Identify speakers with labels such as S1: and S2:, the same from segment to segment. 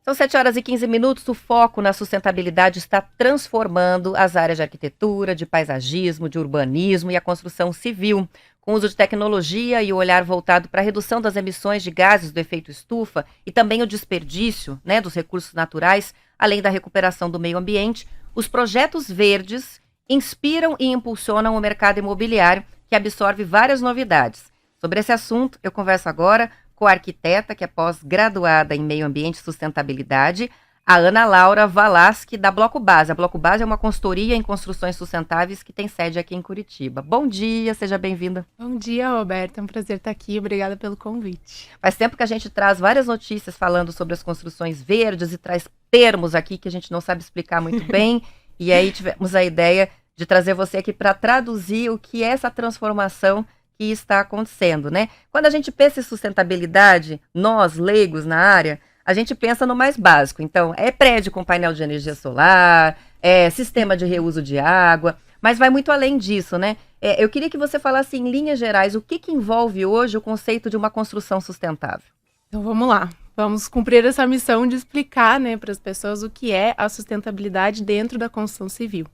S1: São 7h15. O foco na sustentabilidade está transformando as áreas de arquitetura, de paisagismo, de urbanismo e a construção civil. Com o uso de tecnologia e o olhar voltado para a redução das emissões de gases do efeito estufa e também o desperdício, dos recursos naturais, além da recuperação do meio ambiente, os projetos verdes inspiram e impulsionam o mercado imobiliário, que absorve várias novidades. Sobre esse assunto, eu converso agora com a arquiteta, que é pós-graduada em Meio Ambiente e Sustentabilidade, a Ana Laura Valaski, da Bloco Base. A Bloco Base é uma consultoria em construções sustentáveis que tem sede aqui em Curitiba. Bom dia, seja bem-vinda.
S2: Bom dia, Roberta. É um prazer estar aqui. Obrigada pelo convite.
S1: Faz tempo que a gente traz várias notícias falando sobre as construções verdes e traz termos aqui que a gente não sabe explicar muito bem. E aí tivemos a ideia de trazer você aqui para traduzir o que é essa transformação que está acontecendo, né? Quando a gente pensa em sustentabilidade, nós, leigos na área, a gente pensa no mais básico. Então, é prédio com painel de energia solar, é sistema de reuso de água, mas vai muito além disso, né? Eu queria que você falasse em linhas gerais o que envolve hoje o conceito de uma construção sustentável.
S2: Então, vamos lá. Vamos cumprir essa missão de explicar, para as pessoas o que é a sustentabilidade dentro da construção civil.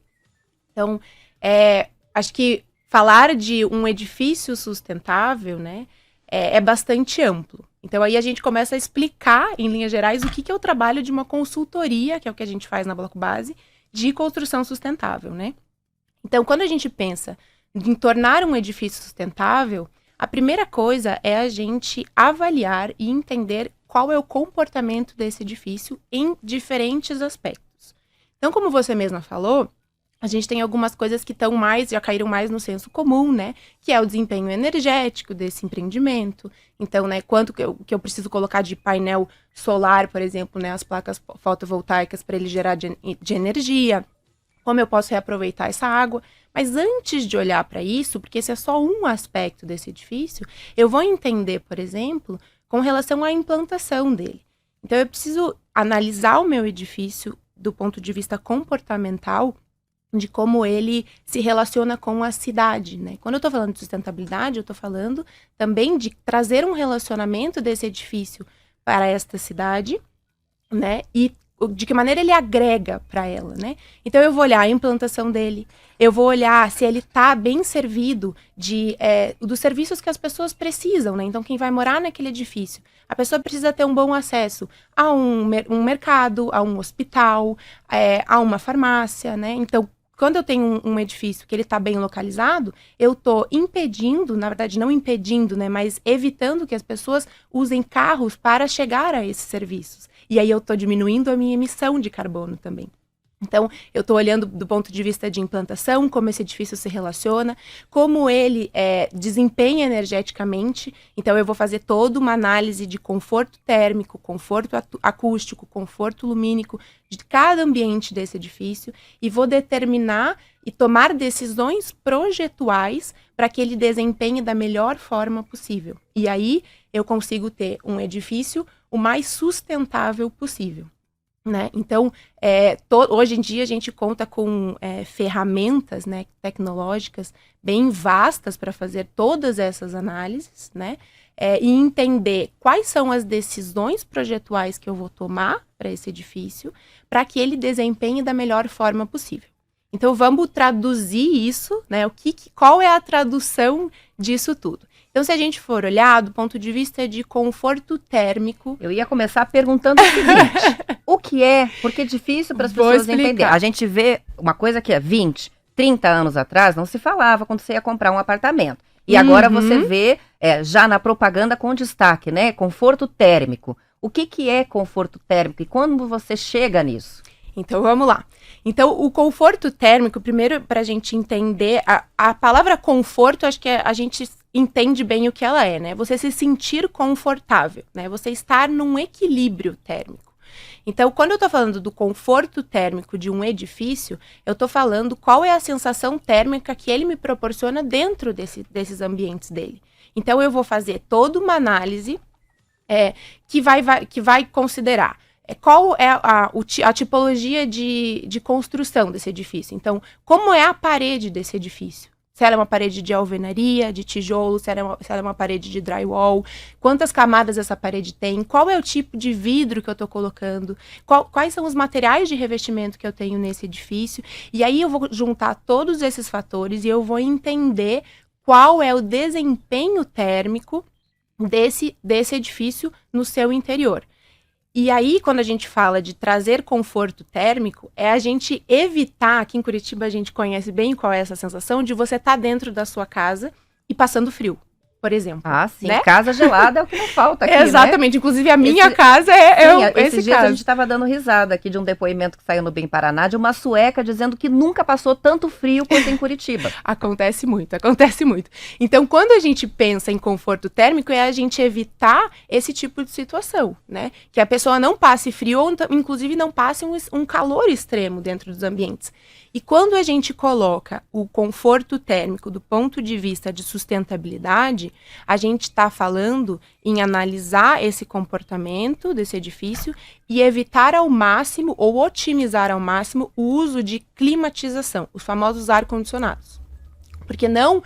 S2: Então, acho que falar de um edifício sustentável, é bastante amplo. Então, aí a gente começa a explicar, em linhas gerais, o que é o trabalho de uma consultoria, que é o que a gente faz na Bloco Base, de construção sustentável, Então, quando a gente pensa em tornar um edifício sustentável, a primeira coisa é a gente avaliar e entender qual é o comportamento desse edifício em diferentes aspectos. Então, como você mesma falou, a gente tem algumas coisas que já caíram mais no senso comum, que é o desempenho energético desse empreendimento. Então, quanto que eu preciso colocar de painel solar, por exemplo, as placas fotovoltaicas para ele gerar de energia, como eu posso reaproveitar essa água. Mas antes de olhar para isso, porque esse é só um aspecto desse edifício, eu vou entender, por exemplo, com relação à implantação dele. Então, eu preciso analisar o meu edifício do ponto de vista comportamental, de como ele se relaciona com a cidade, Quando eu estou falando de sustentabilidade, eu estou falando também de trazer um relacionamento desse edifício para esta cidade, e de que maneira ele agrega para ela, Então, eu vou olhar a implantação dele, eu vou olhar se ele está bem servido dos serviços que as pessoas precisam, Então, quem vai morar naquele edifício, a pessoa precisa ter um bom acesso a um mercado, a um hospital, a uma farmácia, Então, quando eu tenho um edifício que ele está bem localizado, eu estou impedindo, na verdade não impedindo, mas evitando que as pessoas usem carros para chegar a esses serviços. E aí eu estou diminuindo a minha emissão de carbono também. Então, eu estou olhando do ponto de vista de implantação, como esse edifício se relaciona, como ele desempenha energeticamente. Então, eu vou fazer toda uma análise de conforto térmico, conforto acústico, conforto lumínico de cada ambiente desse edifício e vou determinar e tomar decisões projetuais para que ele desempenhe da melhor forma possível. E aí, eu consigo ter um edifício o mais sustentável possível. Então, hoje em dia a gente conta com ferramentas tecnológicas bem vastas para fazer todas essas análises, e entender quais são as decisões projetuais que eu vou tomar para esse edifício para que ele desempenhe da melhor forma possível. Então, vamos traduzir isso, qual é a tradução disso tudo? Então, se a gente for olhar do ponto de vista de conforto térmico...
S1: Eu ia começar perguntando o seguinte, o que é? Porque é difícil para as pessoas entenderem. A gente vê uma coisa que 20, 30 anos atrás não se falava quando você ia comprar um apartamento. E agora você vê já na propaganda com destaque, conforto térmico. O que é conforto térmico e quando você chega nisso?
S2: Então, vamos lá. Então, o conforto térmico, primeiro, para a gente entender, a palavra conforto, acho que a gente entende bem o que ela é, Você se sentir confortável, Você estar num equilíbrio térmico. Então, quando eu estou falando do conforto térmico de um edifício, eu estou falando qual é a sensação térmica que ele me proporciona dentro desses ambientes dele. Então, eu vou fazer toda uma análise que vai considerar qual é a tipologia de construção desse edifício. Então, como é a parede desse edifício? Se ela é uma parede de alvenaria, de tijolo, se ela é uma parede de drywall, quantas camadas essa parede tem, qual é o tipo de vidro que eu estou colocando, quais são os materiais de revestimento que eu tenho nesse edifício. E aí eu vou juntar todos esses fatores e eu vou entender qual é o desempenho térmico desse edifício no seu interior. E aí, quando a gente fala de trazer conforto térmico, é a gente evitar, aqui em Curitiba a gente conhece bem qual é essa sensação de você estar dentro da sua casa e passando frio, por exemplo.
S1: Ah, sim.
S2: Né?
S1: Casa gelada é o que não falta aqui,
S2: Exatamente.
S1: né?
S2: Inclusive, a minha casa esse
S1: dias
S2: caso.
S1: a gente estava dando risada aqui de um depoimento que saiu no Bem Paraná de uma sueca dizendo que nunca passou tanto frio quanto em Curitiba.
S2: Acontece muito, acontece muito. Então, quando a gente pensa em conforto térmico, é a gente evitar esse tipo de situação, né? Que a pessoa não passe frio ou, inclusive, não passe um calor extremo dentro dos ambientes. E quando a gente coloca o conforto térmico do ponto de vista de sustentabilidade, a gente está falando em analisar esse comportamento desse edifício e evitar ao máximo ou otimizar ao máximo o uso de climatização, os famosos ar-condicionados. Porque não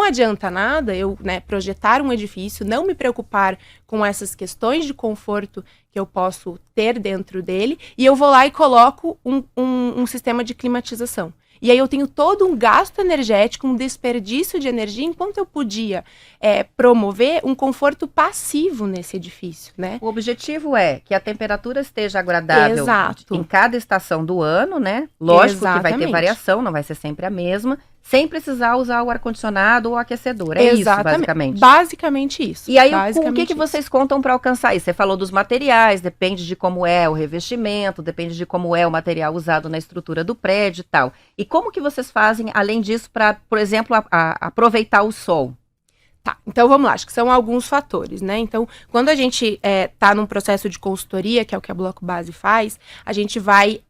S2: adianta nada eu, né, projetar um edifício, não me preocupar com essas questões de conforto que eu posso ter dentro dele, e eu vou lá e coloco um sistema de climatização. E aí eu tenho todo um gasto energético, um desperdício de energia, enquanto eu podia promover um conforto passivo nesse edifício, né?
S1: O objetivo é que a temperatura esteja agradável em cada estação do ano, né? Lógico que vai ter variação, não vai ser sempre a mesma, sem precisar usar o ar-condicionado ou o aquecedor. É isso, basicamente.
S2: Basicamente isso.
S1: E aí, o que vocês contam para alcançar isso? Você falou dos materiais, depende de como é o revestimento, depende de como é o material usado na estrutura do prédio e tal. E como que vocês fazem, além disso, para, por exemplo, aproveitar o sol?
S2: Tá, então vamos lá, acho que são alguns fatores, né? Então, quando a gente tá num processo de consultoria, que é o que a Bloco Base faz, a gente vai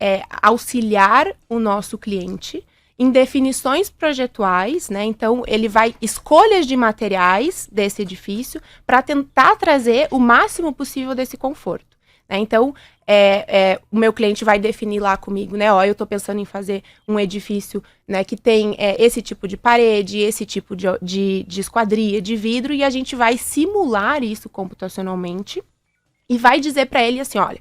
S2: auxiliar o nosso cliente em definições projetuais, né? Então, ele vai escolhas de materiais desse edifício para tentar trazer o máximo possível desse conforto, né? Então, o meu cliente vai definir lá comigo, né? Ó, eu estou pensando em fazer um edifício, né, que tem esse tipo de parede, esse tipo de esquadria, de vidro, e a gente vai simular isso computacionalmente e vai dizer para ele assim, olha,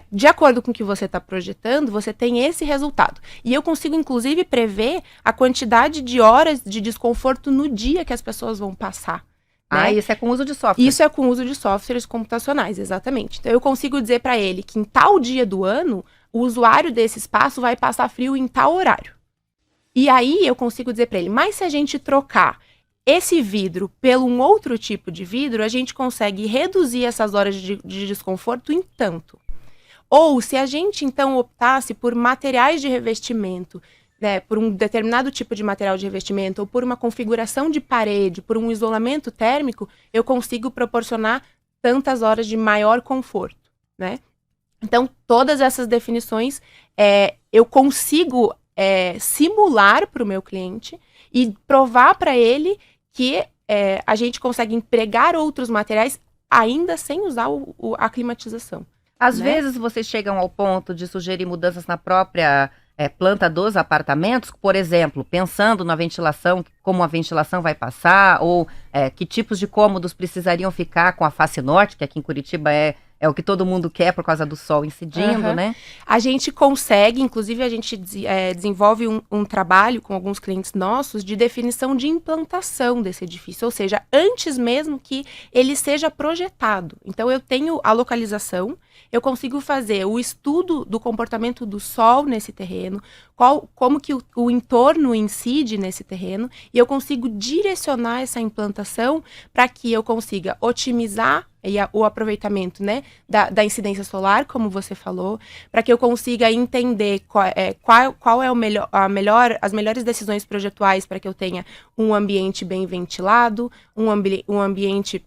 S2: de acordo com o que você está projetando, você tem esse resultado. E eu consigo, inclusive, prever a quantidade de horas de desconforto no dia que as pessoas vão passar. Né?
S1: Isso é com uso de software.
S2: Isso é com uso de softwares computacionais, exatamente. Então, eu consigo dizer para ele que em tal dia do ano, o usuário desse espaço vai passar frio em tal horário. E aí, eu consigo dizer para ele, mas se a gente trocar esse vidro pelo um outro tipo de vidro, a gente consegue reduzir essas horas de desconforto em tanto. Ou se a gente, então, optasse por materiais de revestimento, né, por um determinado tipo de material de revestimento, ou por uma configuração de parede, por um isolamento térmico, eu consigo proporcionar tantas horas de maior conforto, né? Então, todas essas definições eu consigo simular para o meu cliente e provar para ele que a gente consegue empregar outros materiais ainda sem usar a climatização.
S1: Às vezes vocês chegam ao ponto de sugerir mudanças na própria planta dos apartamentos, por exemplo, pensando na ventilação, como a ventilação vai passar, ou que tipos de cômodos precisariam ficar com a face norte, que aqui em Curitiba é o que todo mundo quer por causa do sol incidindo, né?
S2: A gente consegue, inclusive a gente desenvolve um trabalho com alguns clientes nossos de definição de implantação desse edifício, ou seja, antes mesmo que ele seja projetado. Então eu tenho a localização, eu consigo fazer o estudo do comportamento do sol nesse terreno, como que o entorno incide nesse terreno, e eu consigo direcionar essa implantação para que eu consiga otimizar o aproveitamento, né, da incidência solar, como você falou, para que eu consiga entender qual é as melhores decisões projetuais para que eu tenha um ambiente bem ventilado, um ambiente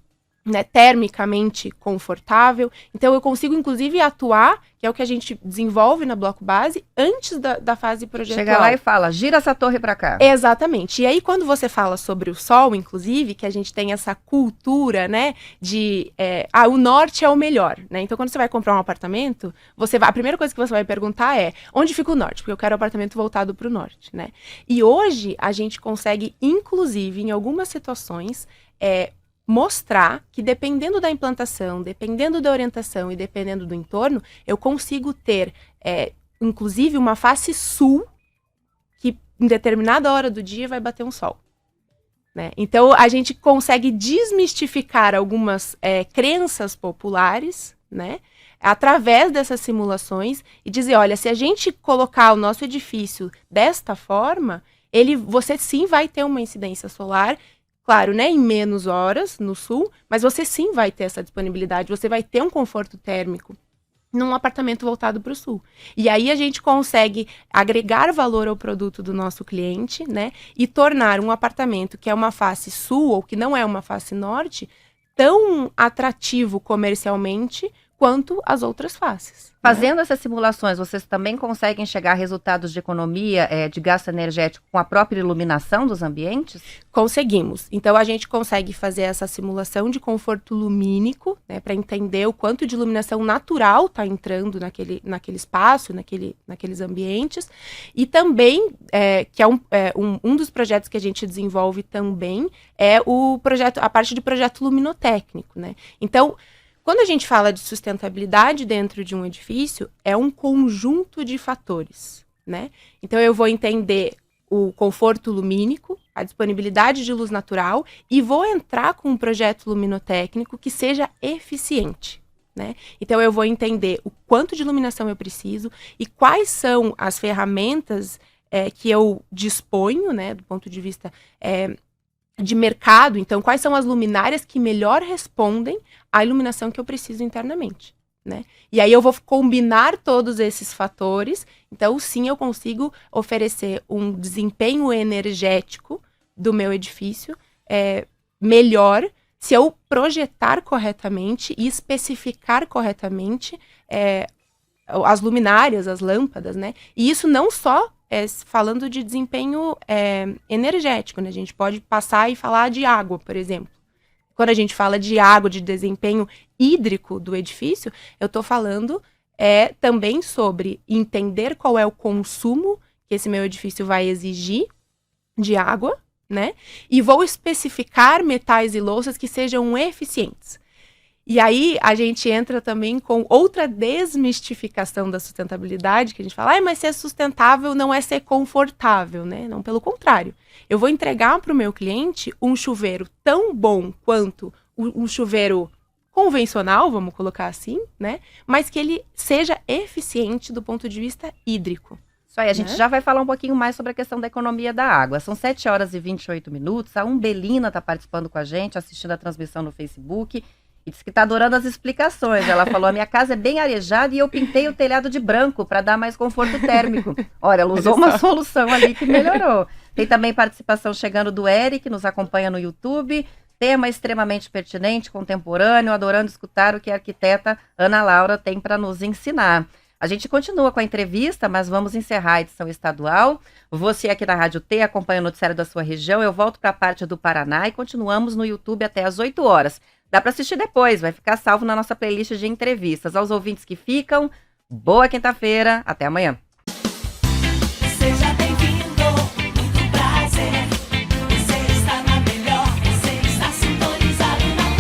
S2: né, termicamente confortável. Então, eu consigo, inclusive, atuar, que é o que a gente desenvolve na Bloco Base, antes da fase projetual.
S1: Chega lá e fala, gira essa torre para cá.
S2: Exatamente. E aí, quando você fala sobre o sol, inclusive, que a gente tem essa cultura, né, de o norte é o melhor, né? Então, quando você vai comprar um apartamento, a primeira coisa que você vai perguntar é, onde fica o norte? Porque eu quero um apartamento voltado para o norte, né? E hoje, a gente consegue, inclusive, em algumas situações, mostrar que dependendo da implantação, dependendo da orientação e dependendo do entorno, eu consigo ter, inclusive, uma face sul que em determinada hora do dia vai bater um sol. Né? Então, a gente consegue desmistificar algumas crenças populares, né? Através dessas simulações e dizer, olha, se a gente colocar o nosso edifício desta forma, você sim vai ter uma incidência solar. Claro, né, em menos horas no sul, mas você sim vai ter essa disponibilidade, você vai ter um conforto térmico num apartamento voltado para o sul. E aí a gente consegue agregar valor ao produto do nosso cliente, né, e tornar um apartamento que é uma face sul ou que não é uma face norte tão atrativo comercialmente quanto as outras faces.
S1: Fazendo essas simulações, vocês também conseguem chegar a resultados de economia de gasto energético com a própria iluminação dos ambientes?
S2: Conseguimos. Então, a gente consegue fazer essa simulação de conforto lumínico, né, para entender o quanto de iluminação natural está entrando naquele espaço, naqueles ambientes. E também, que é um dos projetos que a gente desenvolve também, é a parte de projeto luminotécnico, né? Então, quando a gente fala de sustentabilidade dentro de um edifício, é um conjunto de fatores, né? Então, eu vou entender o conforto lumínico, a disponibilidade de luz natural e vou entrar com um projeto luminotécnico que seja eficiente, né? Então, eu vou entender o quanto de iluminação eu preciso e quais são as ferramentas que eu disponho, né, do ponto de vista de mercado. Então, quais são as luminárias que melhor respondem à iluminação que eu preciso internamente, né? E aí eu vou combinar todos esses fatores. Então, sim, eu consigo oferecer um desempenho energético do meu edifício melhor se eu projetar corretamente e especificar corretamente as luminárias, as lâmpadas, né? E isso não só falando de desempenho energético, né? A gente pode passar e falar de água, por exemplo. Quando a gente fala de água, de desempenho hídrico do edifício, eu estou falando também sobre entender qual é o consumo que esse meu edifício vai exigir de água, né? E vou especificar metais e louças que sejam eficientes. E aí a gente entra também com outra desmistificação da sustentabilidade, que a gente fala, mas ser sustentável não é ser confortável, né? Não, pelo contrário. Eu vou entregar para o meu cliente um chuveiro tão bom quanto um chuveiro convencional, vamos colocar assim, né? Mas que ele seja eficiente do ponto de vista hídrico.
S1: Isso aí, a gente já vai falar um pouquinho mais sobre a questão da economia da água. São 7 horas e 28 minutos, a Umbelina está participando com a gente, assistindo a transmissão no Facebook. E disse que está adorando as explicações. Ela falou, a minha casa é bem arejada e eu pintei o telhado de branco para dar mais conforto térmico. Olha, ela usou uma solução ali que melhorou. Tem também participação chegando do Eric, nos acompanha no YouTube. Tema extremamente pertinente, contemporâneo, adorando escutar o que a arquiteta Ana Laura tem para nos ensinar. A gente continua com a entrevista, mas vamos encerrar a edição estadual. Você aqui na Rádio T acompanha o noticiário da sua região. Eu volto para a parte do Paraná e continuamos no YouTube até às 8 horas. Dá para assistir depois, vai ficar salvo na nossa playlist de entrevistas. Aos ouvintes que ficam, boa quinta-feira, até amanhã.
S3: Seja bem-vindo, muito prazer. Você está na melhor, você está sintonizado na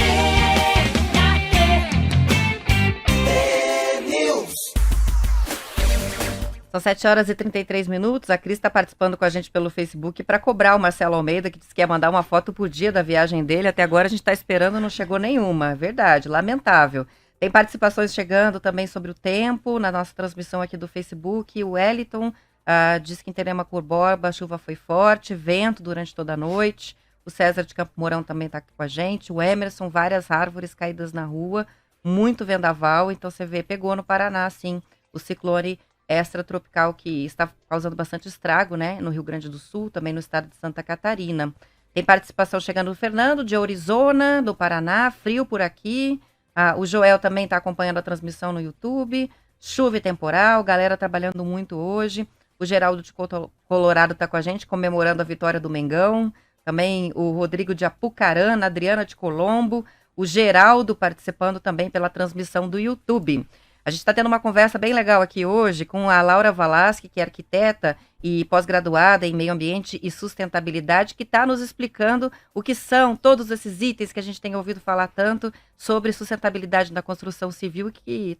S3: T-News.
S1: São 7 horas e 33 minutos. A Cris está participando com a gente pelo Facebook para cobrar o Marcelo Almeida, que disse que ia mandar uma foto por dia da viagem dele. Até agora a gente está esperando, não chegou nenhuma. Verdade, lamentável. Tem participações chegando também sobre o tempo na nossa transmissão aqui do Facebook. O Wellington diz que em Terema-Curborba a chuva foi forte, vento durante toda a noite. O César de Campo Mourão também está aqui com a gente. O Emerson, várias árvores caídas na rua, muito vendaval. Então você vê, pegou no Paraná, sim, o ciclone extratropical que está causando bastante estrago, né, no Rio Grande do Sul, também no estado de Santa Catarina. Tem participação chegando do Fernando, de Arizona, do Paraná, frio por aqui. O Joel também está acompanhando a transmissão no YouTube. Chuva e temporal, galera trabalhando muito hoje. O Geraldo de Colorado está com a gente, comemorando a vitória do Mengão. Também o Rodrigo de Apucarana, a Adriana de Colombo. O Geraldo participando também pela transmissão do YouTube. A gente está tendo uma conversa bem legal aqui hoje com a Laura Valasque, que é arquiteta e pós-graduada em meio ambiente e sustentabilidade, que está nos explicando o que são todos esses itens que a gente tem ouvido falar tanto sobre sustentabilidade na construção civil, que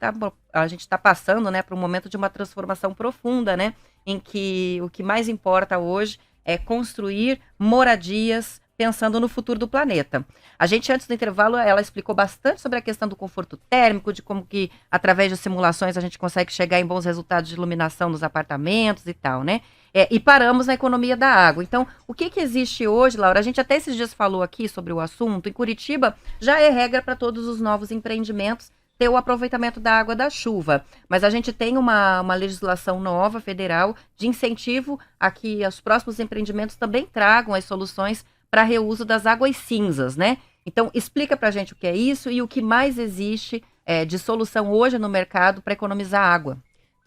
S1: a gente está passando, né, para um momento de uma transformação profunda, né, em que o que mais importa hoje é construir moradias pensando no futuro do planeta. A gente, antes do intervalo, ela explicou bastante sobre a questão do conforto térmico, de como que, através de simulações, a gente consegue chegar em bons resultados de iluminação nos apartamentos e tal, né? E paramos na economia da água. Então, o que existe hoje, Laura? A gente até esses dias falou aqui sobre o assunto. Em Curitiba, já é regra para todos os novos empreendimentos ter o aproveitamento da água da chuva. Mas a gente tem uma legislação nova, federal, de incentivo a que os próximos empreendimentos também tragam as soluções para reuso das águas cinzas, né? Então, explica para a gente o que é isso e o que mais existe de solução hoje no mercado para economizar água.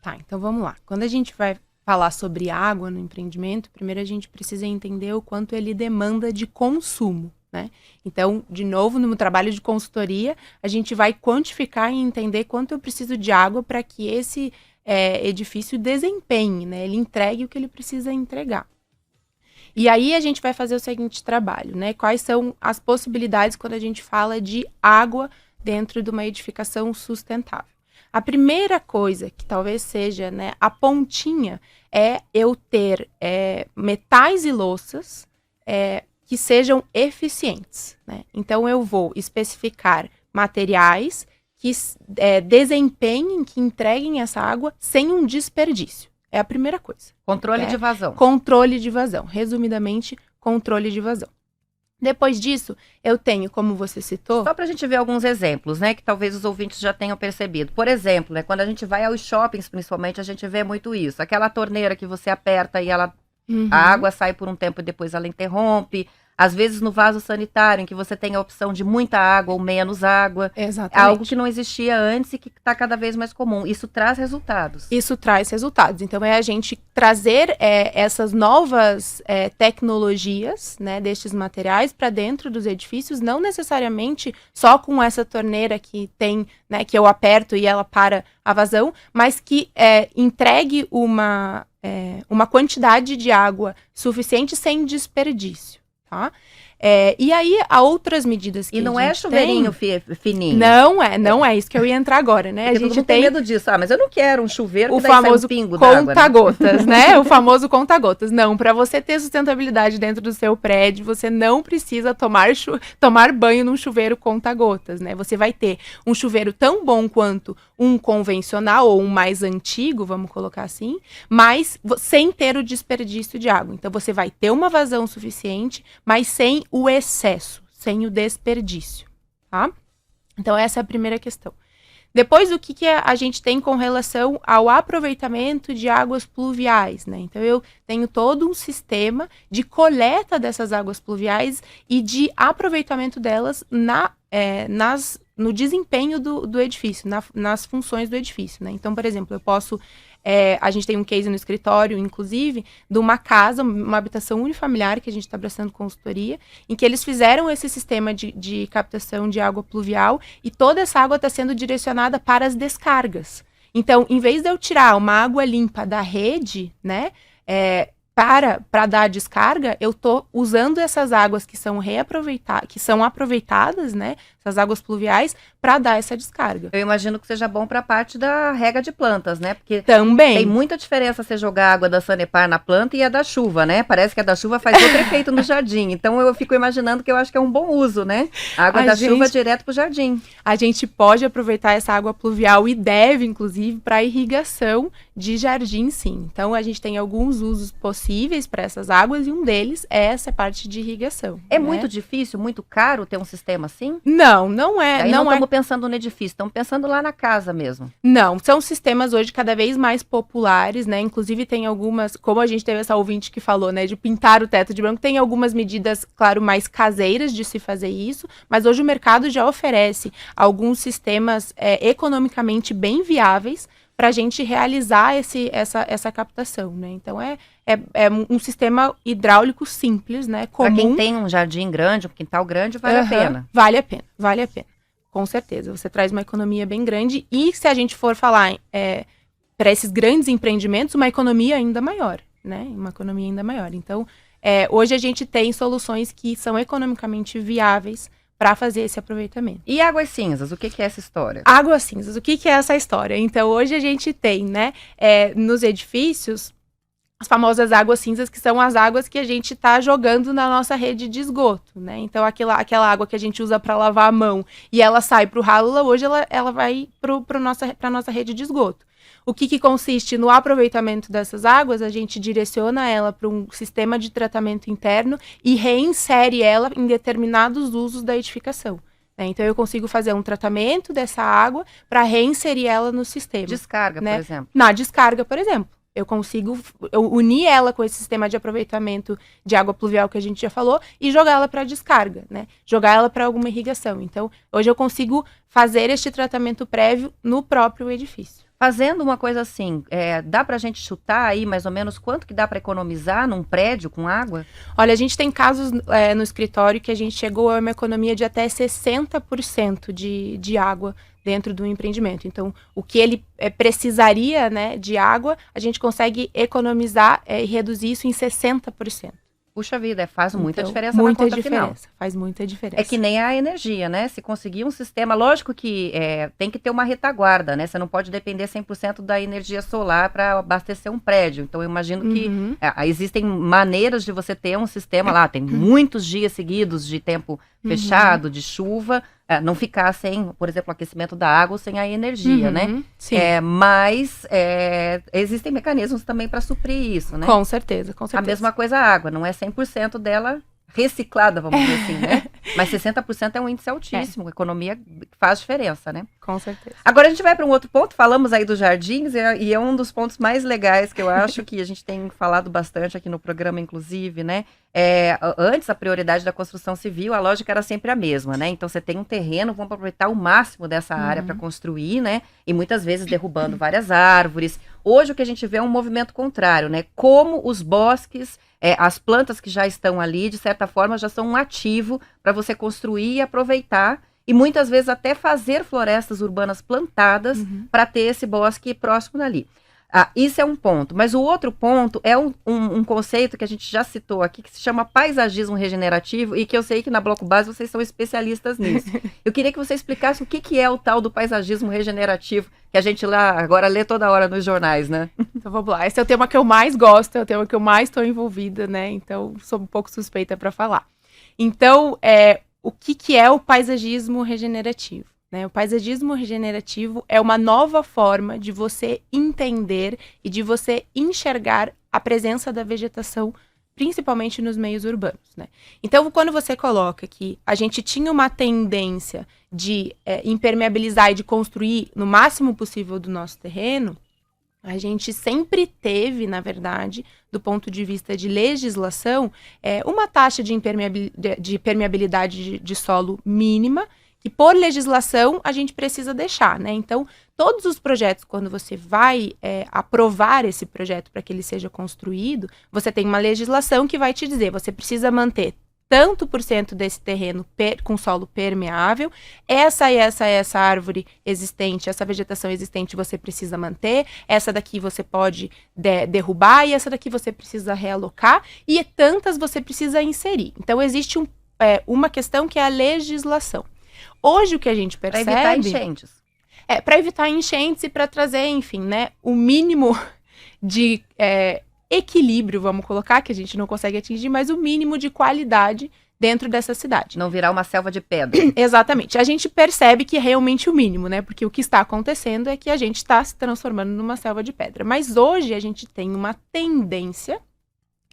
S2: Tá, então vamos lá. Quando a gente vai falar sobre água no empreendimento, primeiro a gente precisa entender o quanto ele demanda de consumo, né? Então, de novo, no trabalho de consultoria, a gente vai quantificar e entender quanto eu preciso de água para que esse edifício desempenhe, né? Ele entregue o que ele precisa entregar. E aí a gente vai fazer o seguinte trabalho, né? Quais são as possibilidades quando a gente fala de água dentro de uma edificação sustentável? A primeira coisa, que talvez seja, né, a pontinha, é eu ter metais e louças que sejam eficientes, né? Então eu vou especificar materiais que desempenhem, que entreguem essa água sem um desperdício. É a primeira coisa.
S1: Controle de vazão.
S2: Controle de vazão. Resumidamente, controle de vazão. Depois disso, eu tenho, como você citou...
S1: Só para a gente ver alguns exemplos, né, que talvez os ouvintes já tenham percebido. Por exemplo, né, quando a gente vai aos shoppings, principalmente, a gente vê muito isso. Aquela torneira que você aperta e a água sai por um tempo e depois ela interrompe. Às vezes no vaso sanitário, em que você tem a opção de muita água ou menos água.
S2: Exatamente.
S1: Algo que não existia antes e que está cada vez mais comum. Isso traz resultados.
S2: Isso traz resultados. Então, é a gente trazer essas novas tecnologias, né, destes materiais para dentro dos edifícios, não necessariamente só com essa torneira que tem, né, que eu aperto e ela para a vazão, mas que entregue uma quantidade de água suficiente sem desperdício. Tá? E aí, há outras medidas que
S1: e não é chuveirinho fininho.
S2: Não é isso que eu ia entrar agora, né?
S1: Porque a gente tem medo disso. Mas eu não quero um chuveiro
S2: o
S1: que daí
S2: famoso
S1: sai um pingo d'água,
S2: conta-gotas, né? O famoso conta-gotas. Não, para você ter sustentabilidade dentro do seu prédio, você não precisa tomar banho num chuveiro conta-gotas, né? Você vai ter um chuveiro tão bom quanto um convencional ou um mais antigo, vamos colocar assim, mas sem ter o desperdício de água. Então, você vai ter uma vazão suficiente, mas sem o excesso, sem o desperdício, tá? Então, essa é a primeira questão. Depois, o que a gente tem com relação ao aproveitamento de águas pluviais, né? Então, eu tenho todo um sistema de coleta dessas águas pluviais e de aproveitamento delas no desempenho do edifício, nas funções do edifício, né? Então, por exemplo, eu posso... a gente tem um case no escritório, inclusive, de uma casa, uma habitação unifamiliar que a gente está prestando consultoria, em que eles fizeram esse sistema de captação de água pluvial e toda essa água está sendo direcionada para as descargas. Então, em vez de eu tirar uma água limpa da rede, né, para dar a descarga, eu estou usando essas águas que são aproveitadas, né, essas águas pluviais, para dar essa descarga.
S1: Eu imagino que seja bom para a parte da rega de plantas, né? Porque
S2: também
S1: tem muita diferença você jogar a água da Sanepar na planta e a da chuva, né? Parece que a da chuva faz outro efeito no jardim. Então eu fico imaginando que eu acho que é um bom uso, né? A água da chuva direto para o jardim.
S2: A gente pode aproveitar essa água pluvial e deve, inclusive, para irrigação de jardim, sim. Então a gente tem alguns usos possíveis para essas águas e um deles é essa parte de irrigação.
S1: É muito difícil, muito caro ter um sistema assim?
S2: Não. Não é.
S1: Aí não estamos pensando no edifício, estamos pensando lá na casa mesmo.
S2: Não, são sistemas hoje cada vez mais populares, né? Inclusive tem algumas, como a gente teve essa ouvinte que falou, né, de pintar o teto de branco, tem algumas medidas, claro, mais caseiras de se fazer isso, mas hoje o mercado já oferece alguns sistemas economicamente bem viáveis para a gente realizar essa captação, né? Então é um sistema hidráulico simples, né? Comum.
S1: Para quem tem um jardim grande, um quintal grande, vale a pena.
S2: Vale a pena. Com certeza, você traz uma economia bem grande e se a gente for falar para esses grandes empreendimentos, uma economia ainda maior, né? Uma economia ainda maior. Então, hoje a gente tem soluções que são economicamente viáveis para fazer esse aproveitamento.
S1: E águas cinzas, o que é essa história?
S2: Águas cinzas, o que é essa história? Então, hoje a gente tem, né, nos edifícios, as famosas águas cinzas, que são as águas que a gente está jogando na nossa rede de esgoto, né? Então, aquela água que a gente usa para lavar a mão e ela sai para o ralo, hoje ela vai para a nossa rede de esgoto. O que consiste no aproveitamento dessas águas? A gente direciona ela para um sistema de tratamento interno e reinsere ela em determinados usos da edificação. Né? Então, eu consigo fazer um tratamento dessa água para reinserir ela no sistema.
S1: Descarga,
S2: né?
S1: por exemplo.
S2: Na descarga, por exemplo. Eu consigo unir ela com esse sistema de aproveitamento de água pluvial que a gente já falou e jogar ela para descarga, né? Jogar ela para alguma irrigação. Então, hoje eu consigo fazer este tratamento prévio no próprio edifício.
S1: Fazendo uma coisa assim, dá pra gente chutar aí mais ou menos quanto que dá para economizar num prédio com água?
S2: Olha, a gente tem casos no escritório que a gente chegou a uma economia de até 60% de água dentro do empreendimento. Então, o que ele precisaria, né, de água, a gente consegue economizar e reduzir isso em 60%.
S1: Puxa vida, faz muita diferença
S2: na conta
S1: final.
S2: Faz muita diferença.
S1: É que nem a energia, né? Se conseguir um sistema, lógico que tem que ter uma retaguarda, né? Você não pode depender 100% da energia solar para abastecer um prédio. Então, eu imagino que existem maneiras de você ter um sistema lá, tem muitos dias seguidos de tempo fechado, de chuva, não ficar sem, por exemplo, o aquecimento da água ou sem a energia, né?
S2: Sim.
S1: Mas existem mecanismos também para suprir isso, né?
S2: Com certeza.
S1: A mesma coisa a água, não é 100% dela reciclada, vamos dizer assim, né? Mas 60% é um índice altíssimo, a economia faz diferença, né?
S2: Com certeza.
S1: Agora a gente vai para um outro ponto, falamos aí dos jardins, e é um dos pontos mais legais que eu acho que a gente tem falado bastante aqui no programa, inclusive, né? Antes, a prioridade da construção civil, a lógica era sempre a mesma, né? Então, você tem um terreno, vamos aproveitar o máximo dessa área para construir, né? E muitas vezes derrubando várias árvores. Hoje, o que a gente vê é um movimento contrário, né? Como os bosques, as plantas que já estão ali, de certa forma, já são um ativo para você construir e aproveitar. E muitas vezes até fazer florestas urbanas plantadas para ter esse bosque próximo dali. Isso é um ponto. Mas o outro ponto é um conceito que a gente já citou aqui, que se chama paisagismo regenerativo, e que eu sei que na Bloco Base vocês são especialistas nisso. Eu queria que você explicasse o que é o tal do paisagismo regenerativo, que a gente lá agora lê toda hora nos jornais, né?
S2: Então vamos lá. Esse é o tema que eu mais gosto, é o tema que eu mais estou envolvida, né? Então sou um pouco suspeita para falar. Então, o que é o paisagismo regenerativo? Né? O paisagismo regenerativo é uma nova forma de você entender e de você enxergar a presença da vegetação, principalmente nos meios urbanos. Né? Então, quando você coloca que a gente tinha uma tendência de impermeabilizar e de construir no máximo possível do nosso terreno, a gente sempre teve, na verdade, do ponto de vista de legislação, uma taxa de permeabilidade de solo mínima, que por legislação a gente precisa deixar, né? Então, todos os projetos, quando você vai aprovar esse projeto para que ele seja construído, você tem uma legislação que vai te dizer, você precisa manter tanto por cento desse terreno com solo permeável, essa árvore existente, essa vegetação existente você precisa manter, essa daqui você pode derrubar e essa daqui você precisa realocar e tantas você precisa inserir. Então, existe uma questão que é a legislação. Hoje o que a gente percebe...
S1: Para evitar enchentes.
S2: Para evitar enchentes e para trazer, enfim, né, o mínimo de equilíbrio, vamos colocar, que a gente não consegue atingir, mas o mínimo de qualidade dentro dessa cidade.
S1: Não virar uma selva de pedra.
S2: Exatamente. A gente percebe que é realmente o mínimo, né? Porque o que está acontecendo é que a gente está se transformando numa selva de pedra. Mas hoje a gente tem uma tendência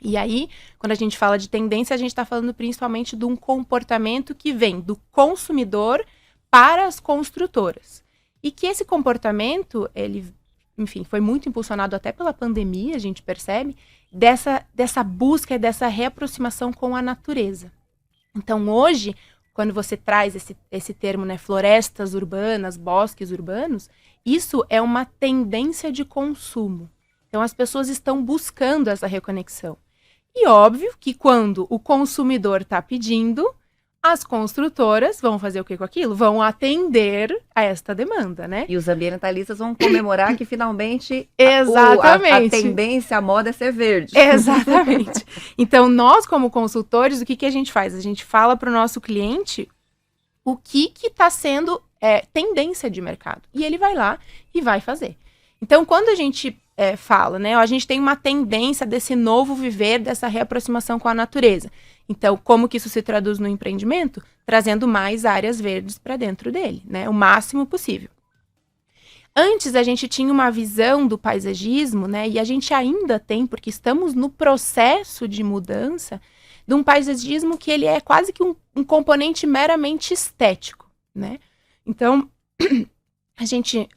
S2: E aí, quando a gente fala de tendência, a gente está falando principalmente de um comportamento que vem do consumidor para as construtoras. E que esse comportamento, ele, enfim, foi muito impulsionado até pela pandemia, a gente percebe, dessa busca, dessa reaproximação com a natureza. Então, hoje, quando você traz esse termo, né, florestas urbanas, bosques urbanos, isso é uma tendência de consumo. Então, as pessoas estão buscando essa reconexão. E óbvio que quando o consumidor está pedindo, as construtoras vão fazer o que com aquilo? Vão atender a esta demanda, né?
S1: E os ambientalistas vão comemorar que finalmente
S2: Exatamente.
S1: a tendência, a moda é ser verde.
S2: Exatamente. Então, nós como consultores, o que a gente faz? A gente fala para o nosso cliente o que está sendo tendência de mercado. E ele vai lá e vai fazer. Então, quando a gente fala, né? A gente tem uma tendência desse novo viver, dessa reaproximação com a natureza. Então, como que isso se traduz no empreendimento? Trazendo mais áreas verdes para dentro dele, né? O máximo possível. Antes, a gente tinha uma visão do paisagismo, né? E a gente ainda tem, porque estamos no processo de mudança, de um paisagismo que ele é quase que um componente meramente estético, né? Então, a gente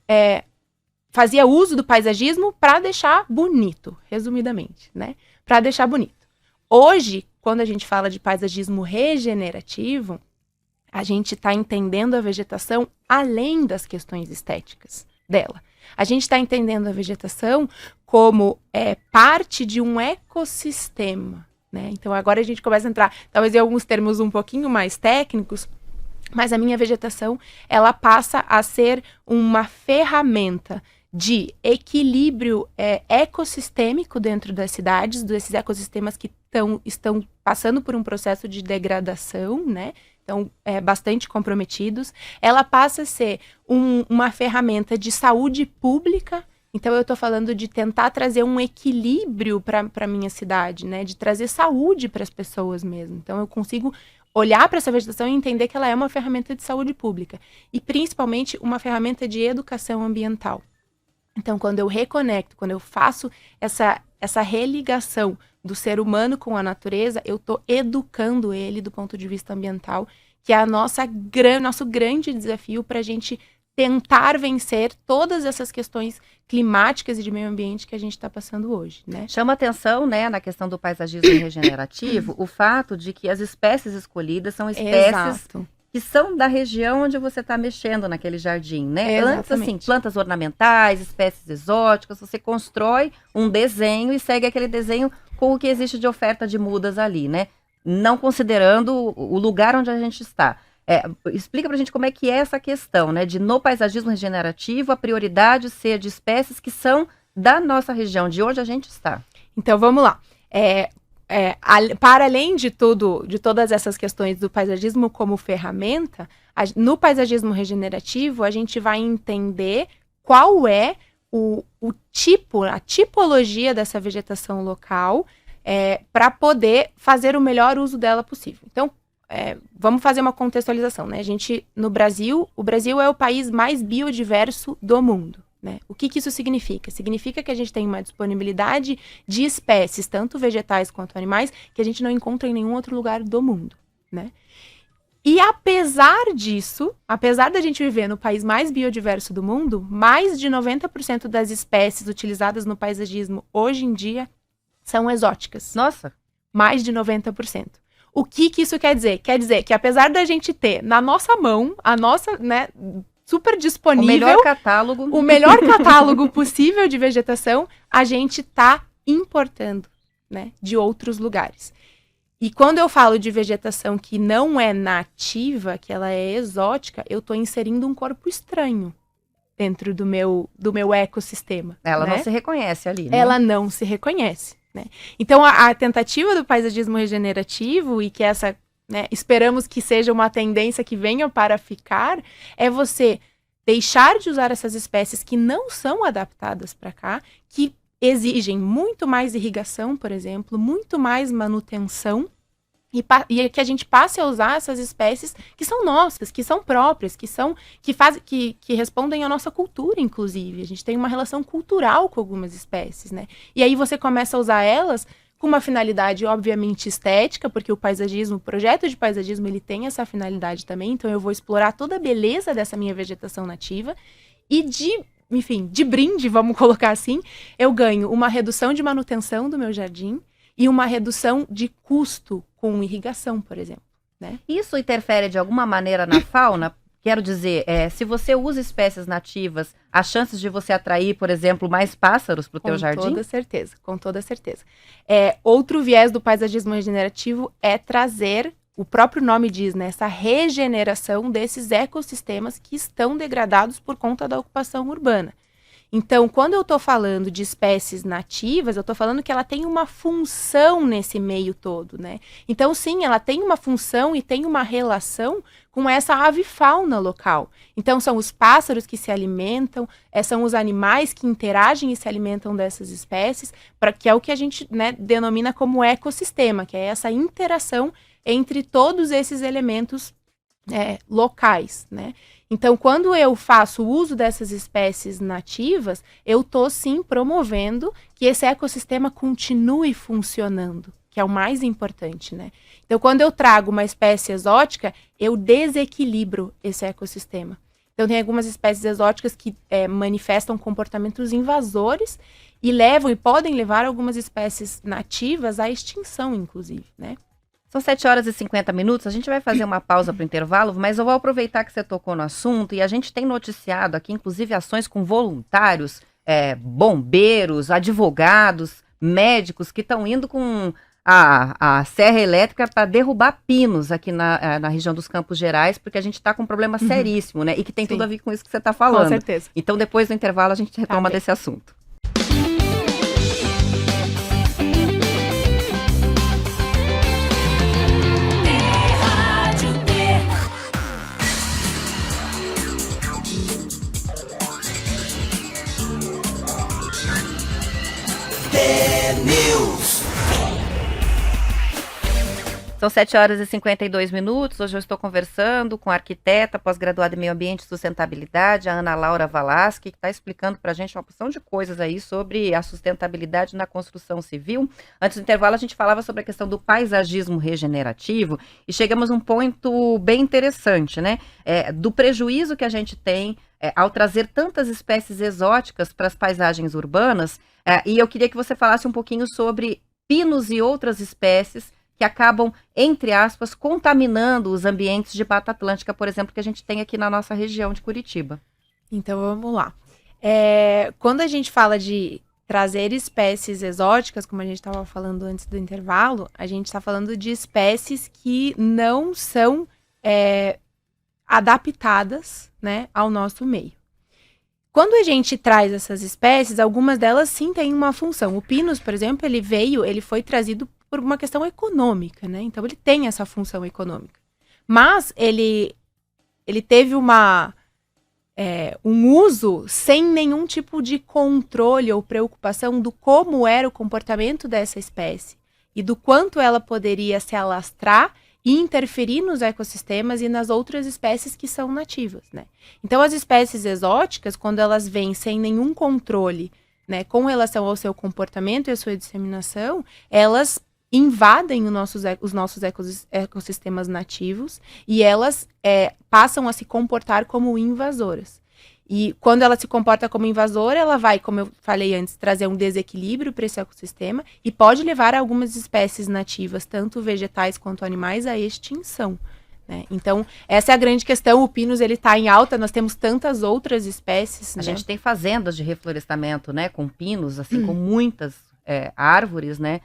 S2: fazia uso do paisagismo para deixar bonito, resumidamente, né? Para deixar bonito. Hoje, quando a gente fala de paisagismo regenerativo, a gente está entendendo a vegetação além das questões estéticas dela. A gente está entendendo a vegetação como parte de um ecossistema, né? Então, agora a gente começa a entrar, talvez em alguns termos um pouquinho mais técnicos, mas a minha vegetação, ela passa a ser uma ferramenta de equilíbrio ecossistêmico dentro das cidades, desses ecossistemas que estão passando por um processo de degradação, né? Então, bastante comprometidos. Ela passa a ser uma ferramenta de saúde pública. Então, eu estou falando de tentar trazer um equilíbrio para a minha cidade, né? De trazer saúde para as pessoas mesmo. Então, eu consigo olhar para essa vegetação e entender que ela é uma ferramenta de saúde pública. E, principalmente, uma ferramenta de educação ambiental. Então, quando eu reconecto, quando eu faço essa religação do ser humano com a natureza, eu estou educando ele do ponto de vista ambiental, que é nosso grande desafio para a gente tentar vencer todas essas questões climáticas e de meio ambiente que a gente está passando hoje, né?
S1: Chama atenção, né, na questão do paisagismo regenerativo, o fato de que as espécies escolhidas são espécies
S2: Exato.
S1: que são da região onde você está mexendo naquele jardim, né? Antes, assim,
S2: Exatamente.
S1: plantas ornamentais, espécies exóticas, você constrói um desenho e segue aquele desenho com o que existe de oferta de mudas ali, né? Não considerando o lugar onde a gente está. Explica pra gente como é que é essa questão, né? De no paisagismo regenerativo, a prioridade ser de espécies que são da nossa região, de onde a gente está.
S2: Então, vamos lá. Para além de tudo, de todas essas questões do paisagismo como ferramenta, no paisagismo regenerativo, a gente vai entender qual é o tipo, a tipologia dessa vegetação local para poder fazer o melhor uso dela possível. Então, vamos fazer uma contextualização, né? O Brasil é o país mais biodiverso do mundo. Né? O que isso significa? Significa que a gente tem uma disponibilidade de espécies, tanto vegetais quanto animais, que a gente não encontra em nenhum outro lugar do mundo, né? E apesar disso, apesar da gente viver no país mais biodiverso do mundo, mais de 90% das espécies utilizadas no paisagismo hoje em dia são exóticas.
S1: Nossa!
S2: Mais de 90%. O que isso quer dizer? Quer dizer que apesar da gente ter na nossa mão, a nossa, né, super disponível, o melhor catálogo possível de vegetação, a gente está importando, né, de outros lugares. E quando eu falo de vegetação que não é nativa, que ela é exótica, eu estou inserindo um corpo estranho dentro do meu ecossistema.
S1: Ela
S2: né?
S1: não se reconhece ali, né?
S2: Ela não se reconhece. Né? Então, a tentativa do paisagismo regenerativo, e que essa, né, esperamos que seja uma tendência que venha para ficar, é você deixar de usar essas espécies que não são adaptadas para cá, que exigem muito mais irrigação, por exemplo, muito mais manutenção, e que a gente passe a usar essas espécies que são nossas, que são próprias, que respondem à nossa cultura, inclusive. A gente tem uma relação cultural com algumas espécies, né? E aí você começa a usar elas com uma finalidade, obviamente, estética, porque o projeto de paisagismo, ele tem essa finalidade também, então eu vou explorar toda a beleza dessa minha vegetação nativa, e de brinde, vamos colocar assim, eu ganho uma redução de manutenção do meu jardim e uma redução de custo com irrigação, por exemplo, né?
S1: Isso interfere de alguma maneira na fauna? Quero dizer, se você usa espécies nativas, há chances de você atrair, por exemplo, mais pássaros para o teu jardim?
S2: Com toda certeza. Outro viés do paisagismo regenerativo é trazer, o próprio nome diz, né, essa regeneração desses ecossistemas que estão degradados por conta da ocupação urbana. Então, quando eu estou falando de espécies nativas, eu estou falando que ela tem uma função nesse meio todo, né? Então, sim, ela tem uma função e tem uma relação com essa avifauna local. Então, são os pássaros que se alimentam, são os animais que interagem e se alimentam dessas espécies, que é o que a gente, né, denomina como ecossistema, que é essa interação entre todos esses elementos locais, né? Então, quando eu faço uso dessas espécies nativas, eu estou, sim, promovendo que esse ecossistema continue funcionando, que é o mais importante, né? Então, quando eu trago uma espécie exótica, eu desequilibro esse ecossistema. Então, tem algumas espécies exóticas que manifestam comportamentos invasores e podem levar algumas espécies nativas à extinção, inclusive, né?
S1: São 7h50, a gente vai fazer uma pausa para o intervalo, mas eu vou aproveitar que você tocou no assunto e a gente tem noticiado aqui, inclusive, ações com voluntários, bombeiros, advogados, médicos que estão indo com a serra elétrica para derrubar pinos aqui na região dos Campos Gerais, porque a gente está com um problema seríssimo, né? E que tem tudo a ver com isso que você está falando.
S2: Com certeza.
S1: Então, depois do intervalo, a gente retoma desse assunto.
S3: News.
S1: São 7h52. Hoje eu estou conversando com a arquiteta pós-graduada em Meio Ambiente e Sustentabilidade, a Ana Laura Valaschi, que está explicando para a gente uma porção de coisas aí sobre a sustentabilidade na construção civil. Antes do intervalo, a gente falava sobre a questão do paisagismo regenerativo e chegamos a um ponto bem interessante, né? Do prejuízo que a gente tem ao trazer tantas espécies exóticas para as paisagens urbanas. E eu queria que você falasse um pouquinho sobre pinos e outras espécies que acabam, entre aspas, contaminando os ambientes de Mata Atlântica, por exemplo, que a gente tem aqui na nossa região de Curitiba.
S2: Então, vamos lá. Quando a gente fala de trazer espécies exóticas, como a gente estava falando antes do intervalo, a gente está falando de espécies que não são adaptadas, né, ao nosso meio. Quando a gente traz essas espécies, algumas delas sim têm uma função. O pinus, por exemplo, ele foi trazido por uma questão econômica, né? Então ele tem essa função econômica. Mas ele teve um uso sem nenhum tipo de controle ou preocupação do como era o comportamento dessa espécie e do quanto ela poderia se alastrar e interferir nos ecossistemas e nas outras espécies que são nativas, né? Então, as espécies exóticas, quando elas vêm sem nenhum controle, né, com relação ao seu comportamento e a sua disseminação, elas invadem os nossos ecossistemas nativos e elas passam a se comportar como invasoras. E quando ela se comporta como invasora, ela vai, como eu falei antes, trazer um desequilíbrio para esse ecossistema e pode levar algumas espécies nativas, tanto vegetais quanto animais, à extinção, né? Então, essa é a grande questão. O pinus, ele está em alta, nós temos tantas outras espécies.
S1: A gente tem fazendas de reflorestamento, né, com pinos, assim, com muitas árvores, né?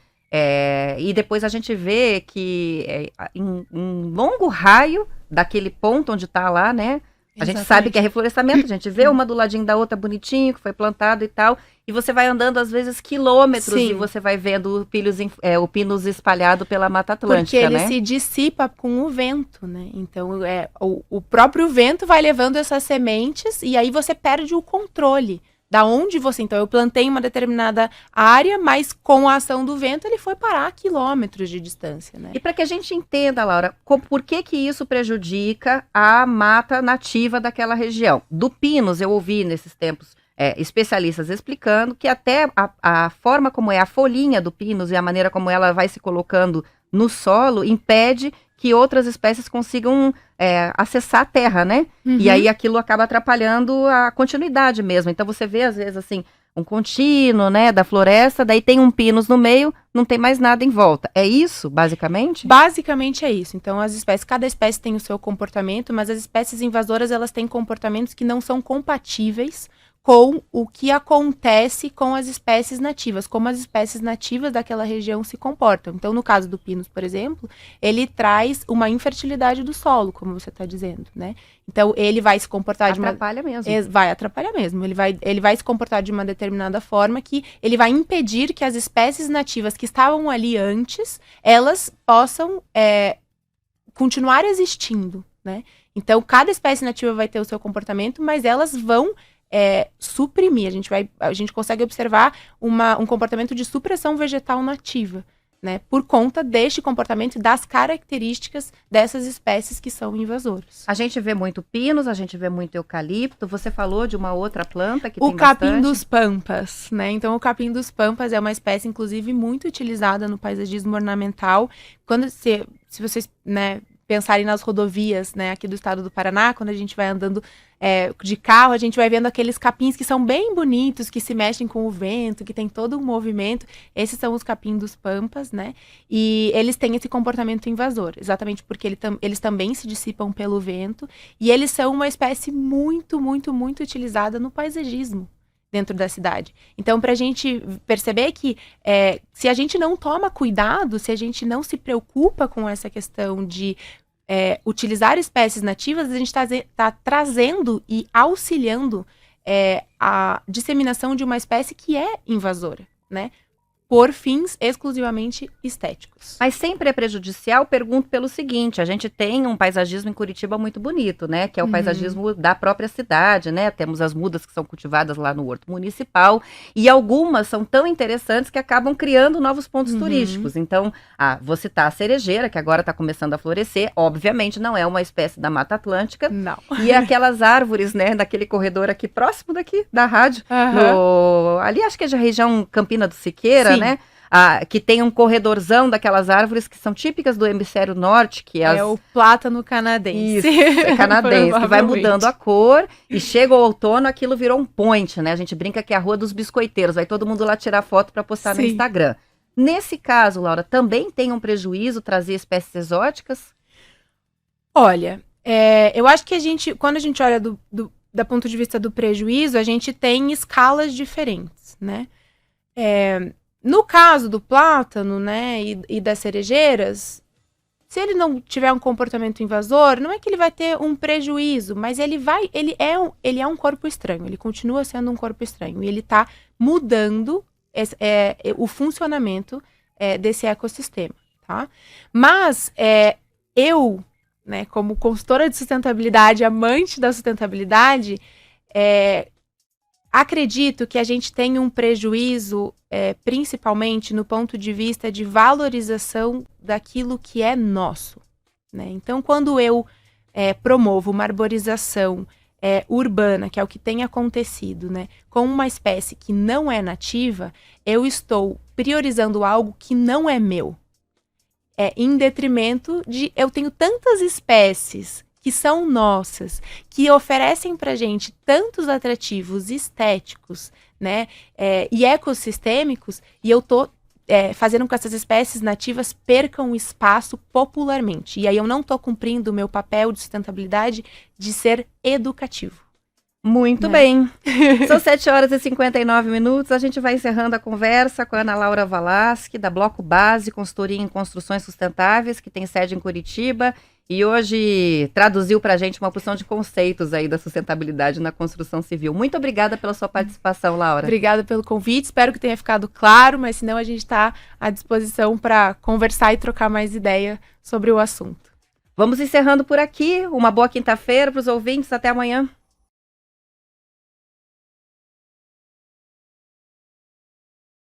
S1: E depois a gente vê que em um longo raio daquele ponto onde está lá, né? A gente sabe que é reflorestamento, a gente vê uma do ladinho da outra bonitinho, que foi plantado e tal, e você vai andando às vezes quilômetros e você vai vendo o pinus espalhado pela Mata Atlântica,
S2: porque ele se dissipa com o vento, né? Então o próprio vento vai levando essas sementes e aí você perde o controle da onde você... Então, eu plantei uma determinada área, mas com a ação do vento, ele foi parar a quilômetros de distância, né?
S1: E para que a gente entenda, Laura, por que isso prejudica a mata nativa daquela região? Do pinus, eu ouvi nesses tempos especialistas explicando que até a forma como é a folhinha do pinus e a maneira como ela vai se colocando no solo impede que outras espécies consigam acessar a terra, né? E aí aquilo acaba atrapalhando a continuidade mesmo. Então você vê, às vezes, assim, um contínuo, né, da floresta, daí tem um pinus no meio, não tem mais nada em volta. É isso, basicamente?
S2: Basicamente é isso. Então, cada espécie tem o seu comportamento, mas as espécies invasoras, elas têm comportamentos que não são compatíveis com o que acontece com as espécies nativas, como as espécies nativas daquela região se comportam. Então, no caso do pinus, por exemplo, ele traz uma infertilidade do solo, como você está dizendo, né? Então, ele vai se comportar
S1: Atrapalha mesmo.
S2: Vai atrapalhar mesmo. Ele vai se comportar de uma determinada forma que ele vai impedir que as espécies nativas que estavam ali antes, elas possam continuar existindo, né? Então, cada espécie nativa vai ter o seu comportamento, mas elas vão suprimir. A gente consegue observar um comportamento de supressão vegetal nativa, né, por conta deste comportamento e das características dessas espécies que são invasoras.
S1: A gente vê muito pinus, a gente vê muito eucalipto. Você falou de uma outra planta que
S2: o
S1: tem
S2: capim
S1: bastante.
S2: dos pampas, né? Então, o capim dos pampas é uma espécie, inclusive, muito utilizada no paisagismo ornamental. Se vocês, né, pensarem nas rodovias, né, aqui do estado do Paraná, quando a gente vai andando de carro, a gente vai vendo aqueles capins que são bem bonitos, que se mexem com o vento, que tem todo um movimento. Esses são os capim dos pampas, né? E eles têm esse comportamento invasor, exatamente porque eles também se dissipam pelo vento, e eles são uma espécie muito, muito, muito utilizada no paisagismo dentro da cidade. Então, para a gente perceber que se a gente não toma cuidado, se a gente não se preocupa com essa questão de utilizar espécies nativas, a gente está trazendo e auxiliando a disseminação de uma espécie que é invasora, né? Por fins exclusivamente estéticos.
S1: Mas sempre é prejudicial, pergunto pelo seguinte, a gente tem um paisagismo em Curitiba muito bonito, né, que é o paisagismo da própria cidade, né, temos as mudas que são cultivadas lá no Horto Municipal, e algumas são tão interessantes que acabam criando novos pontos turísticos. Então, vou citar a cerejeira, que agora está começando a florescer, obviamente não é uma espécie da Mata Atlântica,
S2: Não.
S1: E aquelas árvores, né, daquele corredor aqui, próximo daqui, da rádio, ali acho que é da região Campina do Siqueira,
S2: Sim.
S1: né? Que tem um corredorzão daquelas árvores que são típicas do hemisfério norte, que
S2: É o plátano canadense.
S1: Isso, é canadense, que vai
S2: Provavelmente.
S1: mudando a cor, e chega o outono, aquilo virou um point, né? A gente brinca que é a Rua dos Biscoiteiros, vai todo mundo lá tirar foto para postar no
S2: Sim.
S1: Instagram. Nesse caso, Laura, também tem um prejuízo trazer espécies exóticas?
S2: Olha, eu acho que quando a gente olha do ponto de vista do prejuízo, a gente tem escalas diferentes, né? No caso do plátano, né, e das cerejeiras, se ele não tiver um comportamento invasor, não é que ele vai ter um prejuízo, mas ele é um corpo estranho, ele continua sendo um corpo estranho, e ele está mudando o funcionamento desse ecossistema, tá? Mas eu, né, como consultora de sustentabilidade, amante da sustentabilidade, acredito que a gente tem um prejuízo, principalmente no ponto de vista de valorização daquilo que é nosso, né? Então, quando eu promovo uma arborização urbana, que é o que tem acontecido, né, com uma espécie que não é nativa, eu estou priorizando algo que não é meu, em detrimento de eu tenho tantas espécies que são nossas, que oferecem pra gente tantos atrativos estéticos, né, e ecossistêmicos, e eu tô fazendo com que essas espécies nativas percam espaço popularmente. E aí eu não tô cumprindo o meu papel de sustentabilidade de ser educativo.
S1: Muito bem. São 7h59, a gente vai encerrando a conversa com a Ana Laura Valasque, da Bloco Base, consultoria em construções sustentáveis, que tem sede em Curitiba, e hoje traduziu para a gente uma porção de conceitos aí da sustentabilidade na construção civil. Muito obrigada pela sua participação, Laura.
S2: Obrigada pelo convite, espero que tenha ficado claro, mas senão a gente está à disposição para conversar e trocar mais ideia sobre o assunto.
S1: Vamos encerrando por aqui. Uma boa quinta-feira para os ouvintes. Até amanhã.